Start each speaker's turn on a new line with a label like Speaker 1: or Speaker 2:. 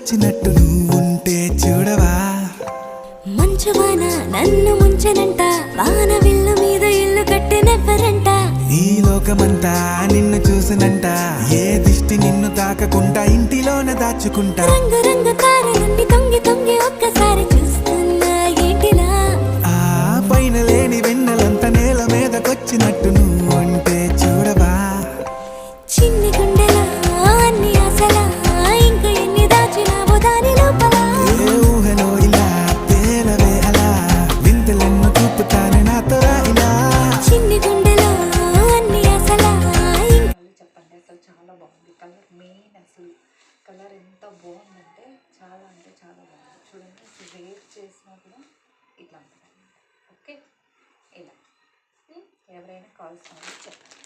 Speaker 1: వచ్చినట్టు నువ్వుంటే చూడవా.
Speaker 2: మంచువాన నన్ను ముంచనంట, వాన విల్లు మీద ఇల్లు కట్టినెవ్వరంట.
Speaker 1: ఈ లోకమంతా నిన్ను చూసినంట, ఏ దిష్టి నిన్ను తాకకుండా ఇంటిలోన దాచుకుంటా.
Speaker 2: రంగు రంగు తారలన్నీ తొంగి తొంగి ఒక్కసారి చూస్తున్నా ఏంటిలా.
Speaker 1: ఆ పైన లేని వెన్నెలంత నేల మీదకొచ్చినట్టు నువ్వుంటే చూడవా.
Speaker 2: చిన్ని గుండెలా అన్ని ఆశలా, ఇంకా ఎన్ని దాచినావో దాని లోపల.
Speaker 1: ఏ ఊహలో ఇలా తేలవే అలా, వింతలెన్నో చూపుతానే నాతో రా ఇలా.
Speaker 2: చిన్ని గుండెలో అన్ని ఆశలా.
Speaker 3: చెప్పండి, అసలు చాలా బాగుంది కలర్. మెయిన్ అసలు కలర్ ఎంత బాగుందంటే చాలా బాగుంది. చూడండి, అసలు వేర్ చేసినా కూడా ఇట్లా ఉంటుంది. ఓకే, ఇలా ఎవరైనా కాల్స్ చెప్పండి.